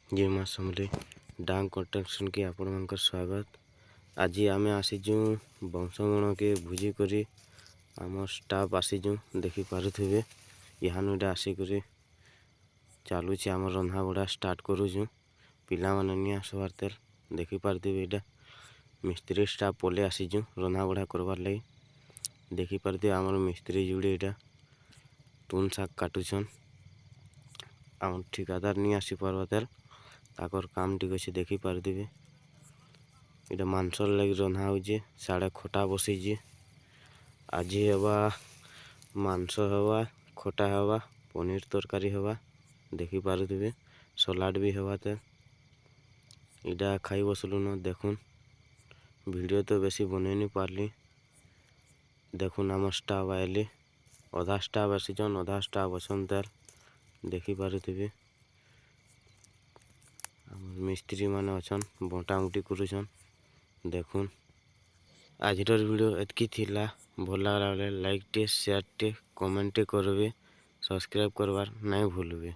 जय माँ समले डांग कंस्ट्रक्शन की आपण मानकर स्वागत। आज आम आसीचु वंशगण के भोजी करी आम स्टाफ आसीचु देखी पारुथिबे। यहाँ इटा आसिक चलुचे आम रंधा बड़ा स्टार्ट करुचु। पिला माने नहीं आसबार तेल देखी पारुथिबे। इटा मिस्त्री स्टाफ पले आसीचु रंधा बड़ा करवार लगी। देखी पारुथिबे आमर मिस्त्री जुड़े इटा तुन शाक काटुछन। आम ठिकादार नहीं आसी पारवा तेल ताकर काम टी अच्छे देखी पारुथिबे। इटा मांसर लगी रंधा होचे। साड़े खटा बसईचे। आज हवा मांस हवा खटा हवा पनीर तरकारी हवा देखी पारुथिबे। सलाड भी हवा ते इटा खाई बसलु न देखुन। वीडियो तो बेसी बने नहीं पारली। देखुन आम स्टाफ आएले अधा स्टाफ आसीचन अधा स्टाफ अछन तेल देखी पारुथिबे। मिस्त्री माने अछन बंटा बुटी करुछन देखुन। आजर वीडियो एतकी थिला। भल लागला लाइक टे शेयर टे कमेंट टे करबे। सब्सक्राइब करवार नहीं भूलबे।